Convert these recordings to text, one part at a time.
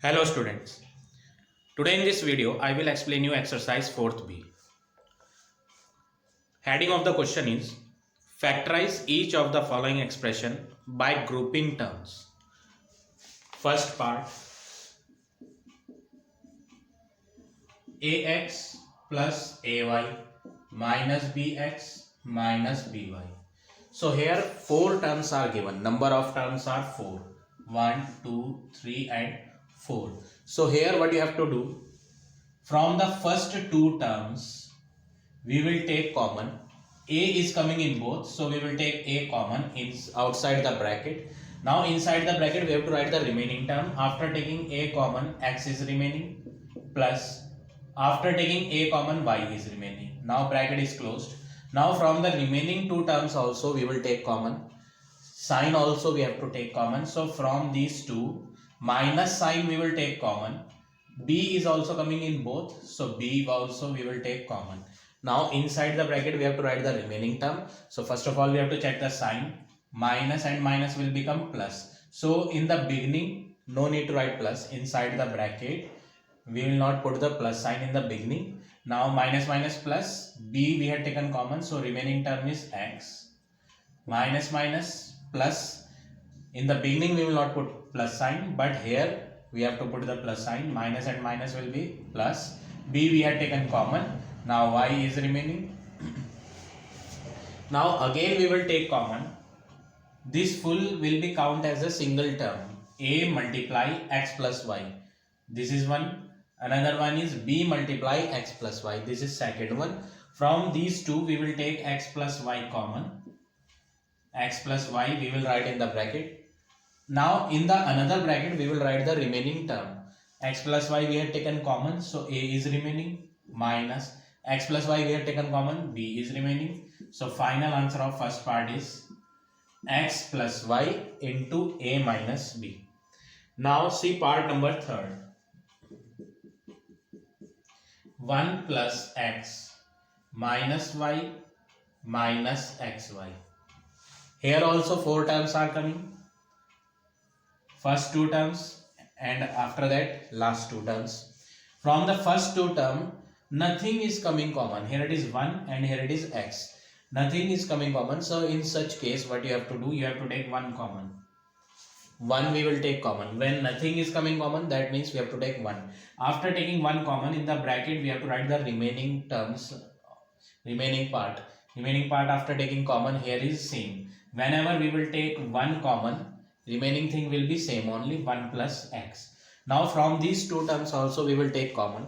Hello students. Today in this video I will explain you exercise 4th B. Heading of the question is factorize each of the following expression by grouping terms. First part ax plus ay minus bx minus by. So here four terms are given. Number of terms are 4. 1, 2, 3 and 4. So here what you have to do, from the first two terms we will take common. A is coming in both, so we will take a common in outside the bracket. Now inside the bracket we have to write the remaining term. After taking a common, x is remaining, plus after taking a common, y is remaining. Now bracket is closed. Now from the remaining two terms also we will take common. Sign also we have to take common. So from these two, minus sign we will take common. B is also coming in both, so B also we will take common. Now inside the bracket we have to write the remaining term. So first of all we have to check the sign. Minus and minus will become plus. So in the beginning no need to write plus. Inside the bracket we will not put the plus sign in the beginning. Now minus minus plus, B we had taken common, so remaining term is x. Minus minus plus, in the beginning we will not put plus sign, but here we have to put the plus sign. Minus and minus will be plus. B we had taken common. Now y is remaining. Now again we will take common. This full will be count as a single term. A multiply x plus y. This is one. Another one is b multiply x plus y. This is second one. From these two we will take x plus y common. X plus y we will write in the bracket. Now in the another bracket we will write the remaining term. X plus y we have taken common, so a is remaining, minus x plus y we have taken common, b is remaining. So final answer of first part is x plus y into a minus b. Now see part number third. 1 plus x minus y minus xy. Here also four terms are coming. First two terms and after that last two terms. From the first two term nothing is coming common. Here it is 1 and here it is x. Nothing is coming common. So in such case what you have to do, you have to take one common. 1 we will take common. When nothing is coming common, that means we have to take 1. After taking 1 common, in the bracket we have to write the remaining terms, remaining part. Remaining part after taking common here is same. Whenever we will take 1 common, remaining thing will be same, only 1 plus x. Now from these two terms also we will take common.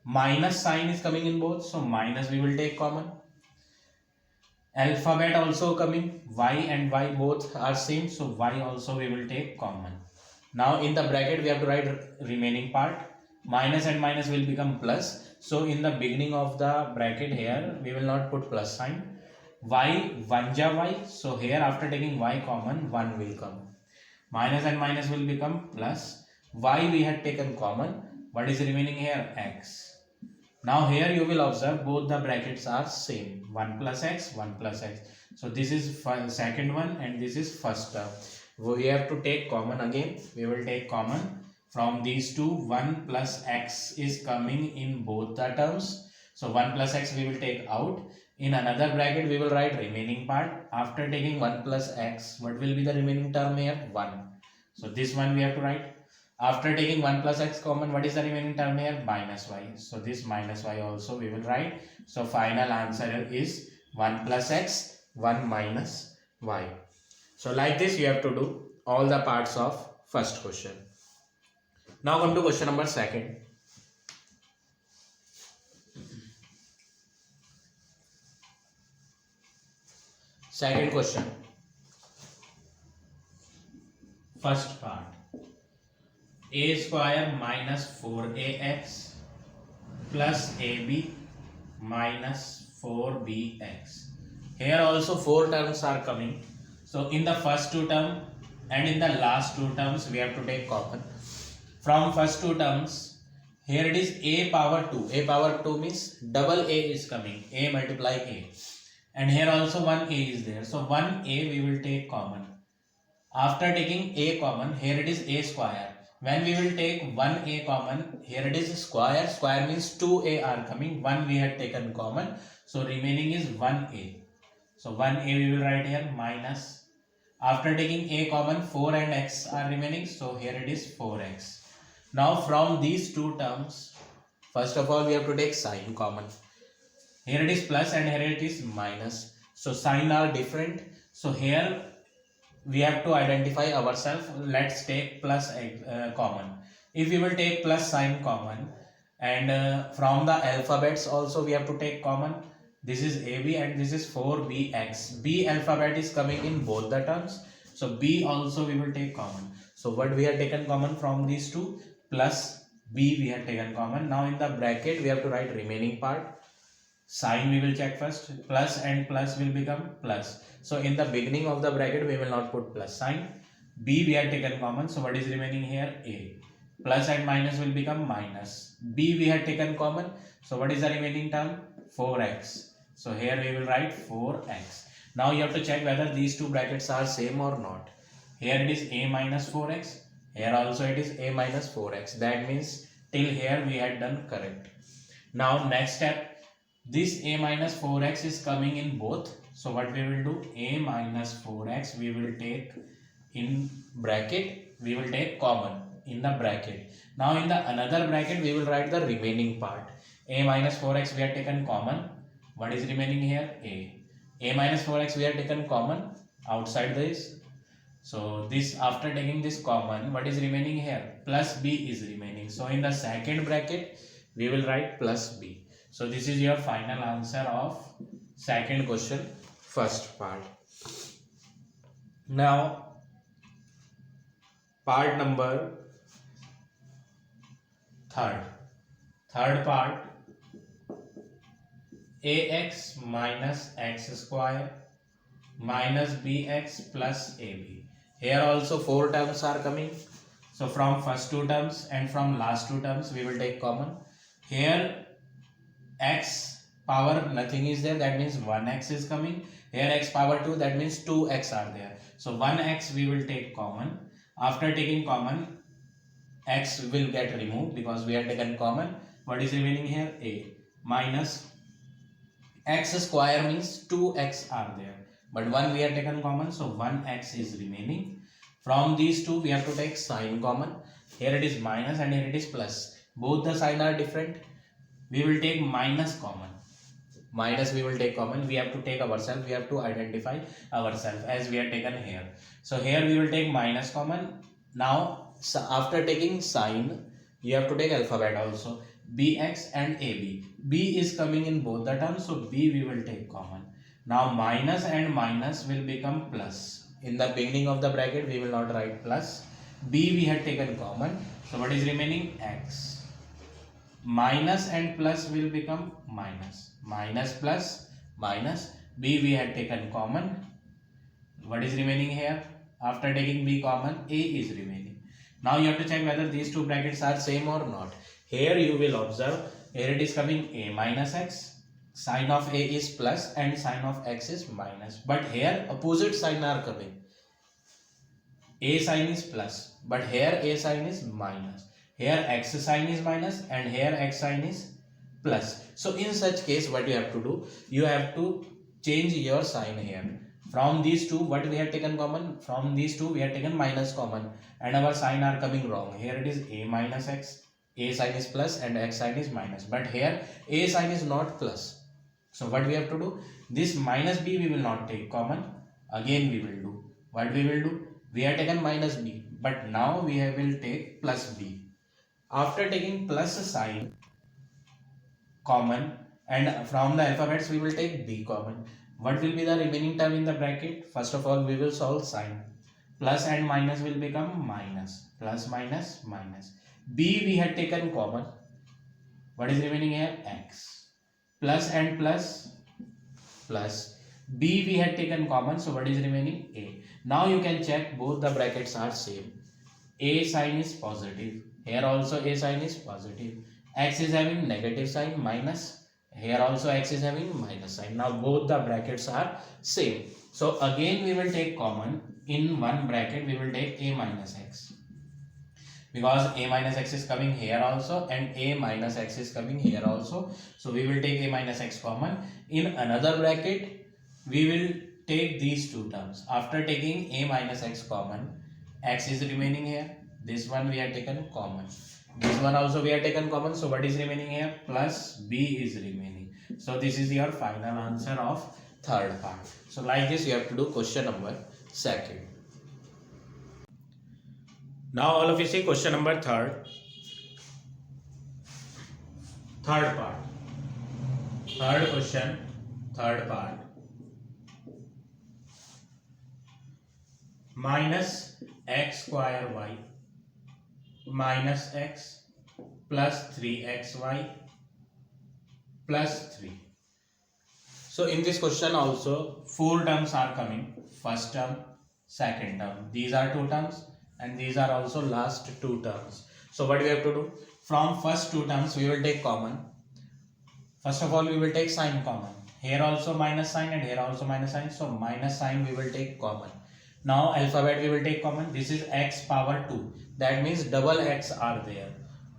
Minus sign is coming in both, so minus we will take common. Alphabet also coming, y and y both are same, so y also we will take common. Now in the bracket we have to write remaining part. Minus and minus will become plus, so in the beginning of the bracket here we will not put plus sign. Y 1 ja y, so here after taking y common 1 will come. Minus and minus will become plus. Y we had taken common. What is remaining here? X. Now here you will observe both the brackets are same, 1 plus x, 1 plus x. So this is second one and this is first term. We have to take common again. We will take common. From these two, 1 plus x is coming in both the terms. So 1 plus x we will take out. In another bracket we will write remaining part. After taking 1 plus x, what will be the remaining term here? 1. So this one we have to write. After taking 1 plus x common, what is the remaining term here? Minus y. So this minus y also we will write. So final answer is 1 plus x, 1 minus y. So like this you have to do all the parts of first question. Now come to question number second. Second question. First part. A square minus 4ax plus ab minus 4bx. Here also four terms are coming. So in the first two term and in the last two terms we have to take common. From first two terms, here it is a power 2. A power 2 means double a is coming. A multiply a. And here also one a is there. So one a we will take common. After taking a common, here it is a square. When we will take 1a common, here it is square. Square means 2a are coming. 1 we had taken common. So remaining is 1a. So 1a we will write here minus. After taking a common, 4 and x are remaining. So here it is 4x. Now from these two terms, first of all we have to take sign common. Here it is plus and here it is minus. So sign are different. So here we have to identify ourselves. Let's take plus common. If we will take plus sign common, and from the alphabets also we have to take common. This is AB and this is 4BX. B alphabet is coming in both the terms. So B also we will take common. So what we have taken common from these two? Plus B we have taken common. Now in the bracket we have to write remaining part. Sign we will check first. Plus and plus will become plus. So in the beginning of the bracket we will not put plus sign. B we have taken common. So what is remaining here? A. Plus and minus will become minus. B we have taken common. So what is the remaining term? 4x. So here we will write 4x. Now you have to check whether these two brackets are same or not. Here it is a minus 4x. Here also it is a minus 4x. That means till here we had done correct. Now next step, this a minus 4x is coming in both. So what we will do? A minus 4x we will take in bracket. We will take common in the bracket. Now in the another bracket we will write the remaining part. A minus 4x we have taken common. What is remaining here? A. A minus 4x we have taken common outside this. So this, after taking this common, what is remaining here? Plus b is remaining. So in the second bracket we will write plus b. So this is your final answer of second question, first part. Now part number third part, ax minus x square minus bx plus ab. Here also 4 terms are coming. So from first 2 terms and from last 2 terms we will take common. Here x power nothing is there, that means 1x is coming. Here x power 2, that means 2x are there. So 1x we will take common. After taking common, x will get removed because we have taken common. What is remaining here? A minus x square means 2x are there, but 1 we have taken common, so 1x is remaining. From these two we have to take sign common. Here it is minus and here it is plus. Both the sign are different. We will take minus common. Minus we will take common. We have to take ourselves. We have to identify ourselves as we have taken here. So here we will take minus common. Now after taking sign, you have to take alphabet also. Bx and ab. B is coming in both the terms, so b we will take common. Now minus and minus will become plus. In the beginning of the bracket we will not write plus. B we had taken common, so what is remaining? X. Minus and plus will become minus. Minus plus minus. B we had taken common. What is remaining here? After taking b common, a is remaining. Now you have to check whether these two brackets are same or not. Here you will observe, here it is coming a minus x, sign of a is plus and sign of x is minus. But here opposite sign are coming. A sign is plus, but here a sign is minus. Here x sign is minus and here x sign is plus. So in such case what you have to do? You have to change your sign here. From these two, what we have taken common? From these two we have taken minus common and our sign are coming wrong. Here it is a minus x. A sign is plus and x sign is minus, but here a sign is not plus. So what we have to do? This minus b we will not take common. Again we will do. What we will do? We have taken minus b, but now we will take plus b. After taking plus sign common and from the alphabets we will take b common. What will be the remaining term in the bracket? First of all we will solve sign. Plus and minus will become minus. Plus minus minus. B we had taken common. What is remaining here? X. Plus and plus plus. B we had taken common, so what is remaining? A. Now you can check both the brackets are same. A sign is positive. Here also a sign is positive. X is having negative sign minus. Here also x is having minus sign. Now both the brackets are same. So again we will take common. In one bracket we will take a minus x. because a minus x is coming here also and a minus x is coming here also. So we will take a minus x common. In another bracket, we will take these two terms. After taking a minus x common, x is remaining here. This one we have taken common. This one also we have taken common. So what is remaining here? Plus b is remaining. So this is your final answer of third part. So like this you have to do question number second. Now all of you see question number third part. Third question, third part. Minus x square y minus x plus 3xy plus 3. So in this question also 4 terms are coming. First term, second term. These are 2 terms and these are also last 2 terms. So what we have to do? From first 2 terms we will take common. First of all we will take sign common. Here also minus sign and here also minus sign. So minus sign we will take common. Now alphabet we will take common. This is x power 2. That means double x are there.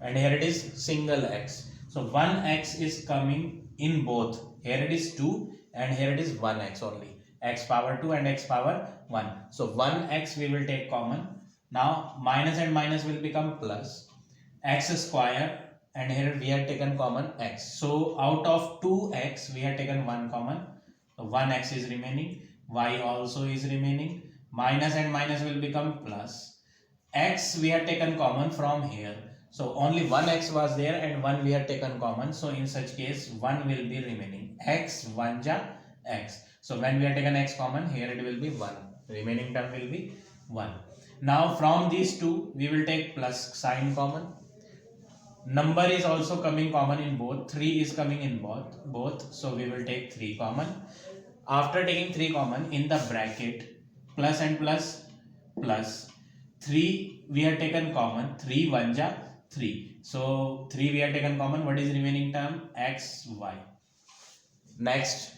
And here it is single x. So 1x is coming in both. Here it is 2 and here it is 1x only. X power 2 and x power 1. So 1x we will take common. Now minus and minus will become plus. X square and here we have taken common x. So out of 2x we have taken 1 common. So 1x is remaining. Y also is remaining. Minus and minus will become plus. X we have taken common from here. So only 1x was there and 1 we have taken common. So in such case 1 will be remaining. X 1 ja x. So when we have taken x common, here it will be 1. Remaining term will be 1. Now from these two we will take plus sign common. Number is also coming common in both. 3 is coming in both. So we will take 3 common. After taking 3 common, in the bracket plus and plus plus 3 we have taken common. 3 1 ja 3. So 3 we have taken common. What is remaining term? X y. Next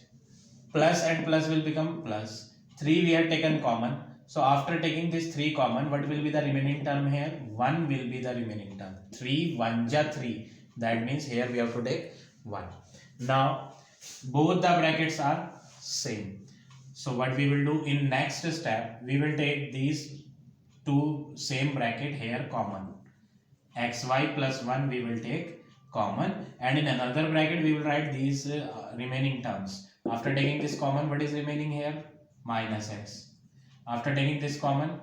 plus and plus will become plus. 3 we have taken common. So after taking this 3 common, what will be the remaining term here? 1 will be the remaining term. 3 1 ja 3. That means here we have to take 1. Now both the brackets are same. So what we will do in next step, we will take these two same bracket here common. Xy plus 1 we will take common, and in another bracket we will write these remaining terms. After taking this common, what is remaining here? Minus x. After taking this common,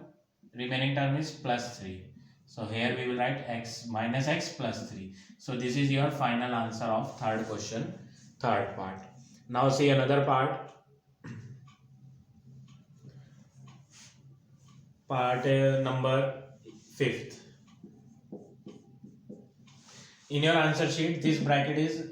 remaining term is plus 3. So here we will write x minus x plus 3. So this is your final answer of third question, third part. Now see another part. Part number 5th. In your answer sheet, this bracket is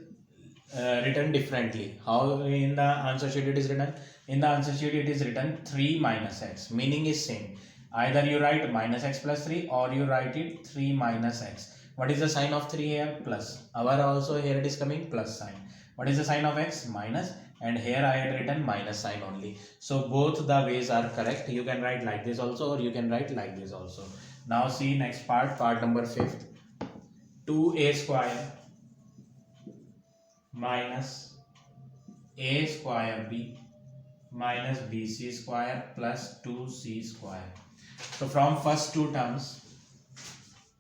written differently. How in the answer sheet it is written? In the answer sheet it is written 3 minus x. Meaning is same. Either you write minus x plus 3 or you write it 3 minus x. What is the sign of 3 here? Plus. Our also here it is coming plus sign. What is the sign of x? Minus. And here I had written minus sign only. So both the ways are correct. You can write like this also or you can write like this also. Now see next part, part number 5th. 2a square minus a square b minus bc square plus 2c square. So from first two terms,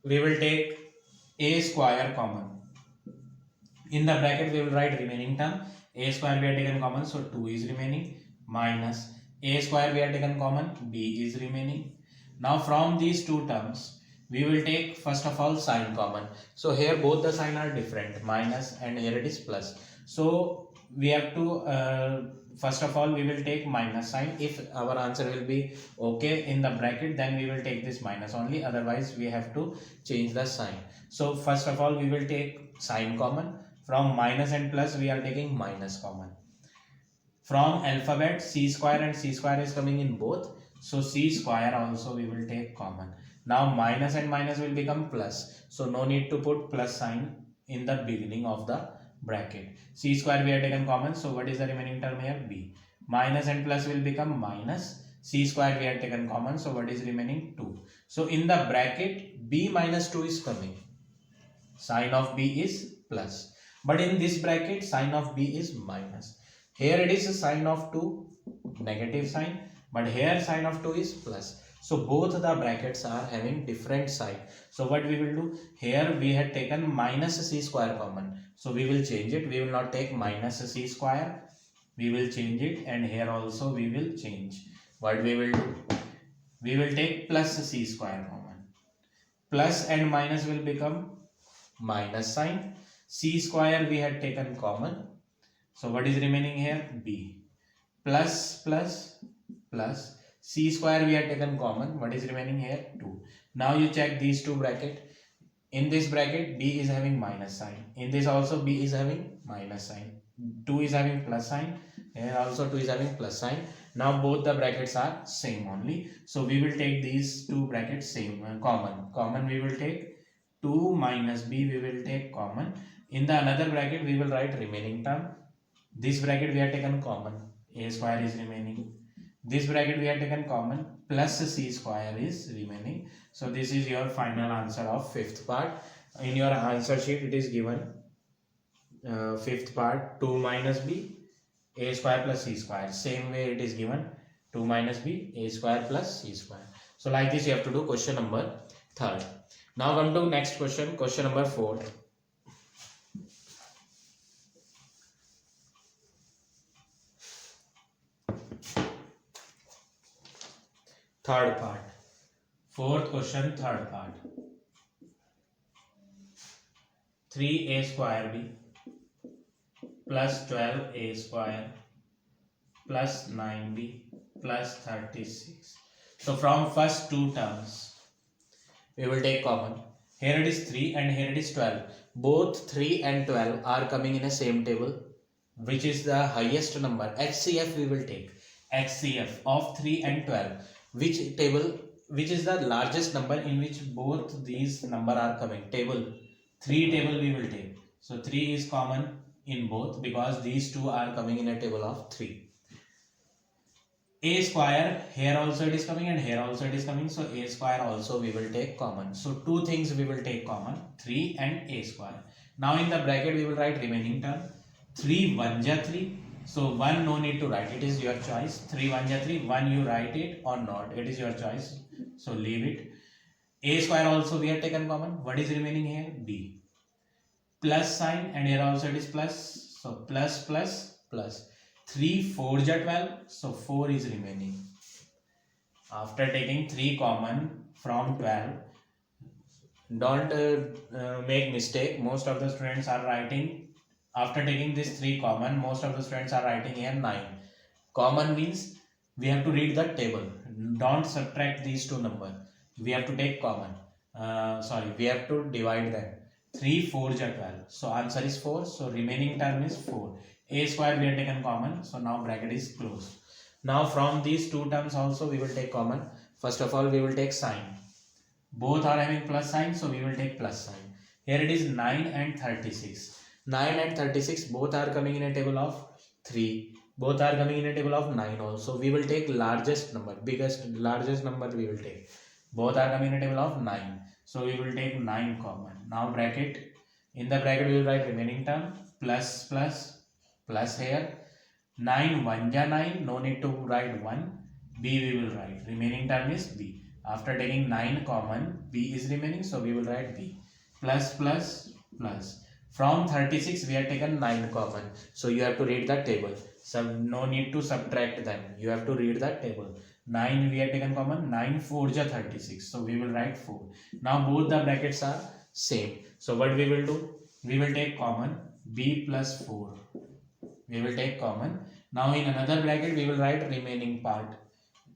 we will take a square common. In the bracket we will write remaining term. A square we have taken common, so 2 is remaining, minus a square we have taken common, b is remaining. Now from these two terms, we will take first of all sign common. So here both the sign are different, minus and here it is plus. So we have to first of all we will take minus sign. If our answer will be okay in the bracket, then we will take this minus only, otherwise we have to change the sign. So first of all we will take sign common. From minus and plus we are taking minus common. From alphabet, c square and c square is coming in both, so c square also we will take common. Now minus and minus will become plus, so no need to put plus sign in the beginning of the bracket. C square we have taken common, so what is the remaining term here? B. Minus and plus will become minus. C square we had taken common, so what is remaining? 2. So in the bracket, B minus 2 is coming. Sign of B is plus. But in this bracket, sign of B is minus. Here it is a sign of 2, negative sign, but here sign of 2 is plus. So both the brackets are having different sign. So what we will do? Here we had taken minus C square common. So we will change it. We will not take minus C square. We will change it, and here also we will change. What we will do? We will take plus C square common. Plus and minus will become minus sign. C square we had taken common. So what is remaining here? B. Plus plus plus. C square we had taken common. What is remaining here? 2. Now you check these two brackets. In this bracket, B is having minus sign. In this also B is having minus sign. 2 is having plus sign. Here also 2 is having plus sign. Now both the brackets are same only. So we will take these two brackets same, common. Common we will take 2 minus B we will take common. In the another bracket we will write remaining term. This bracket we have taken common. A square is remaining. This bracket we have taken common. Plus C square is remaining. So this is your final answer of fifth part. In your answer sheet it is given fifth part 2 minus B A square plus C square. Same way it is given 2 minus B A square plus C square. So like this you have to do question number 3rd. Now come to next question, question number 4th. Third part. Fourth question, third part. 3A square B plus 12A square plus 9B plus 36. So from first two terms, we will take common. Here it is 3 and here it is 12. Both 3 and 12 are coming in a same table. Which is the highest number? HCF we will take. HCF of 3 and 12. Which table? Which is the largest number in which both these number are coming? Table. 3 table we will take. So 3 is common in both because these two are coming in a table of 3. A square, here also it is coming and here also it is coming. So A square also we will take common. So two things we will take common, 3 and A square. Now in the bracket we will write remaining term. 3 1 ja 3. So 1 no need to write, it is your choice. 3 1 ja 3, 1 you write it or not, it is your choice. So leave it. A square also we have taken common. What is remaining here? B. Plus sign and here also it is plus. So plus plus plus. 3 4 ja 12. So 4 is remaining. After taking 3 common from 12, don't make mistake. Most of the students are writing, after taking this 3 common, most of the students are writing here 9. Common means we have to read the table. Don't subtract these two numbers. We have to take common. We have to divide them. 3 4 ja 12. So answer is 4. So remaining term is 4. A square we have taken common. So now bracket is closed. Now from these two terms also we will take common. First of all we will take sign. Both are having plus sign, so we will take plus sign. Here it is 9 and 36. 9 and 36 both are coming in a table of 3. Both are coming in a table of 9 also. We will take largest number, largest number we will take. Both are coming in a table of 9. So we will take 9 common. Now bracket, in the bracket we will write remaining term plus plus plus here. 9 1 ja 9, no need to write 1. B we will write. Remaining term is B. After taking 9 common, B is remaining, so we will write B. Plus plus plus. From 36 we have taken 9 common. So you have to read the table. So no need to subtract them. You have to read the table. 9 we have taken common. 9 4 ja 36. So we will write 4. Now both the brackets are same. So what we will do? We will take common. B plus 4. We will take common. Now in another bracket we will write remaining part.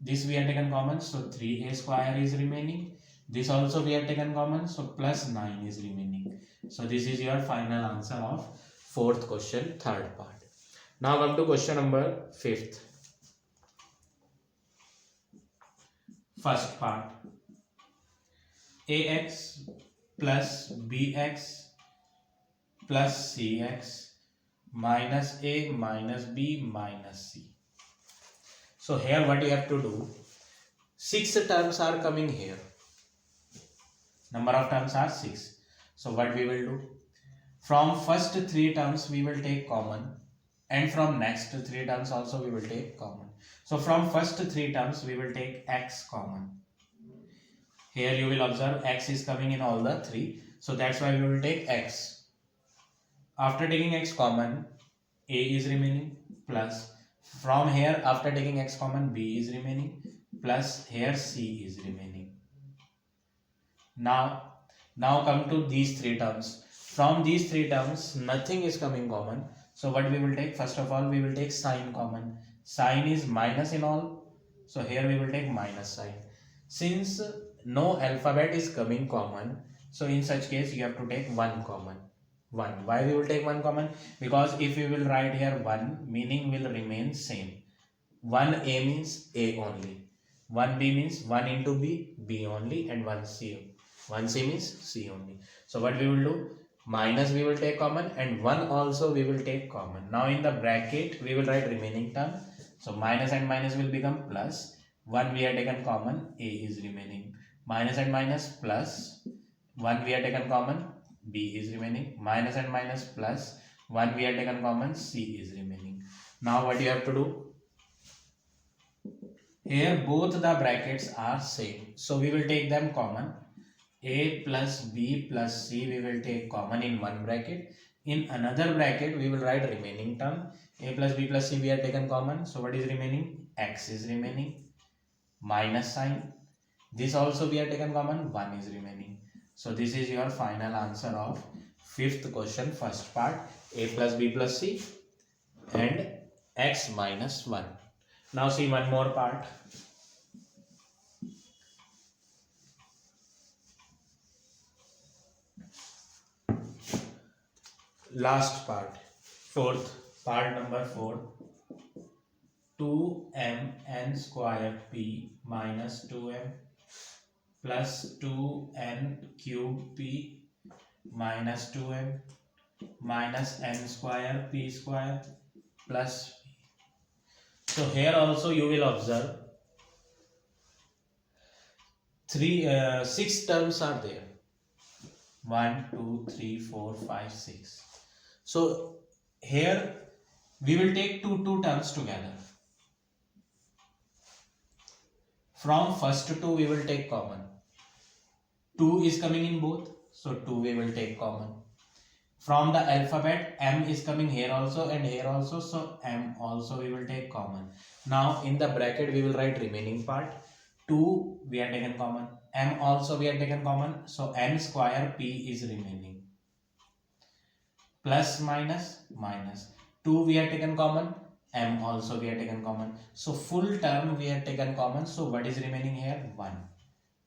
This we have taken common. So 3A square is remaining. This also we have taken common. So plus 9 is remaining. So this is your final answer of fourth question, third part. Now come to question number 5th. First part. AX plus BX plus CX minus A minus B minus C. So here what you have to do, 6 terms are coming here. Number of terms are 6. So what we will do? From first 3 terms we will take common, and from next 3 terms also we will take common. So from first 3 terms we will take x common. Here you will observe x is coming in all the 3. So that's why we will take x. After taking x common, a is remaining, plus from here after taking x common, b is remaining, plus here c is remaining. Now come to these 3 terms. From these 3 terms nothing is coming common. So what we will take? First of all we will take sign common. Sign is minus in all. So here we will take minus sign. Since no alphabet is coming common, so in such case you have to take 1 common. 1. Why we will take 1 common? Because if we will write here 1, meaning will remain same. 1a means a only. 1b means 1 into b, b only, and 1c. 1c means c only. So what we will do? Minus we will take common, and 1 also we will take common. Now in the bracket we will write remaining term. So minus and minus will become plus. 1 we have taken common, a is remaining. Minus and minus plus. 1 we have taken common, b is remaining. Minus and minus plus. 1 we have taken common, c is remaining. Now what you have to do? Here both the brackets are same. So we will take them common. A plus b plus c we will take common in one bracket. In another bracket we will write remaining term. A plus b plus c we have taken common. So what is remaining? X is remaining. Minus sign. This also we have taken common. 1 is remaining. So this is your final answer of 5th question, first part. A plus b plus c and x minus 1. Now see one more part. Last part, 4th part, number 4. 2mn square p minus 2m plus 2n cube p minus 2m minus n square p square plus p. So here also you will observe 6 terms are there. 1, 2, 3, 4, 5, 6. So here we will take two terms together. From first 2 we will take common. 2 is coming in both, so 2 we will take common. From the alphabet, m is coming here also and here also, so m also we will take common. Now in the bracket we will write remaining part. 2 we are taken common, m also we are taken common, so n square p is remaining. Plus minus minus. 2 we are taken common, m also we are taken common. So full term we are taken common, so what is remaining here? 1.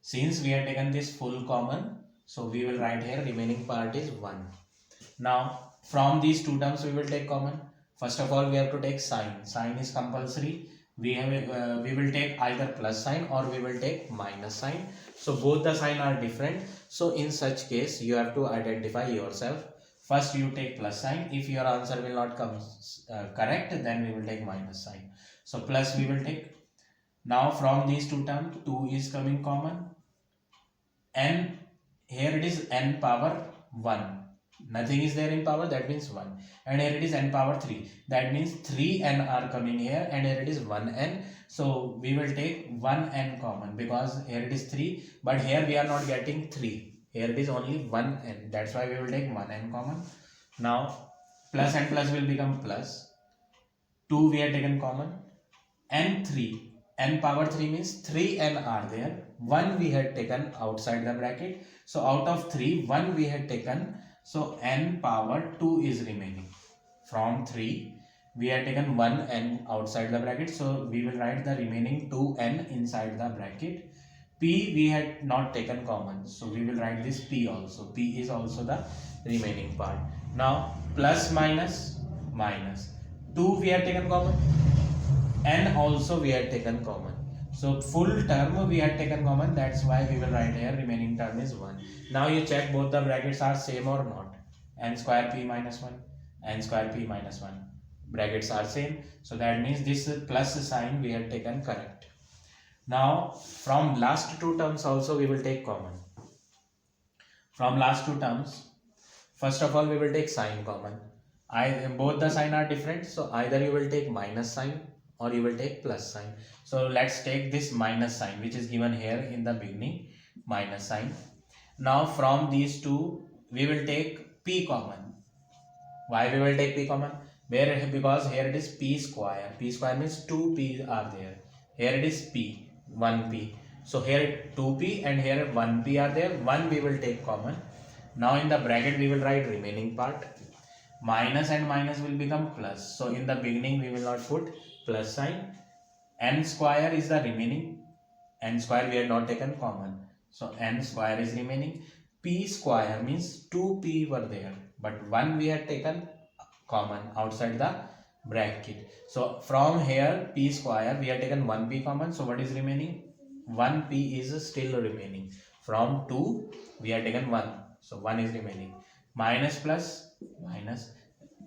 Since we have taken this full common, so we will write here remaining part is 1. Now from these 2 terms we will take common. First of all we have to take sign. Sign is compulsory. We will take either plus sign or we will take minus sign. So both the sign are different. So in such case you have to identify yourself. First you take plus sign. If your answer will not come correct, then we will take minus sign. So plus we will take. Now from these 2 terms 2 is coming common. N, here it is n power 1. Nothing is there in power, that means 1. And here it is n power 3. That means 3n are coming here and here it is 1n. So we will take 1n common because here it is 3. But here we are not getting 3. Here it is only 1n. That's why we will take 1n common. Now plus and plus will become plus. 2 we are taken common. And 3. N power 3 means 3n are there. 1 we had taken outside the bracket. So out of 3, 1 we had taken. So n power 2 is remaining. From 3 we have taken 1n outside the bracket. So we will write the remaining 2n inside the bracket. P we had not taken common. So we will write this p also. P is also the remaining part. Now plus minus minus. 2 we have taken common. N also we had taken common. So full term we had taken common. That's why we will write here remaining term is 1. Now you check both the brackets are same or not. N square p minus 1. N square p minus 1. brackets are same, so that means this plus sign we have taken correct. Now from last two terms also we will take common. From last two terms, first of all we will take sign common. Both the sign are different, so either you will take minus sign or you will take plus sign. So let's take this minus sign which is given here in the beginning, minus sign. Now from these two we will take p common. Why we will take p common? Because here it is p square. P square means 2p are there. Here it is p, 1p. So here 2p and here 1p are there. 1 we will take common. Now in the bracket we will write remaining part. Minus and minus will become plus. So in the beginning we will not put plus sign. N square is the remaining. N square we have not taken common. So n square is remaining. P square means 2p were there, but 1 we have taken common outside the bracket. So from here p square we have taken 1p common. So what is remaining? 1p is still remaining. From 2 we have taken 1. So 1 is remaining. Minus plus minus.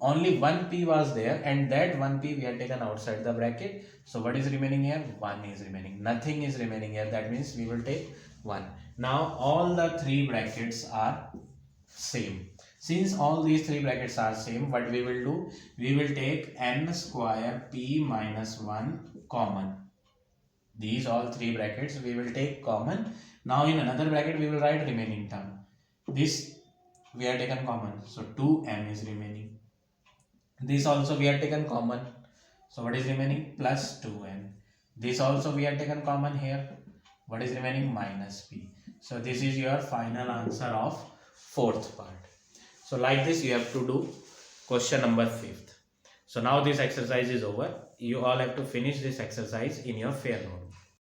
Only 1p was there and that 1p we have taken outside the bracket. So what is remaining here? 1 is remaining. Nothing is remaining here. That means we will take 1. Now all the three brackets are same. Since all these three brackets are same, what we will do? We will take n square p minus 1 common. These all three brackets we will take common. Now in another bracket we will write remaining term. This we have taken common. So 2n is remaining. This also we have taken common. So what is remaining? Plus 2n. This also we have taken common here. What is remaining? Minus p. So this is your final answer of fourth part. So like this you have to do question number 5th. So now this exercise is over. You all have to finish this exercise in your fair note.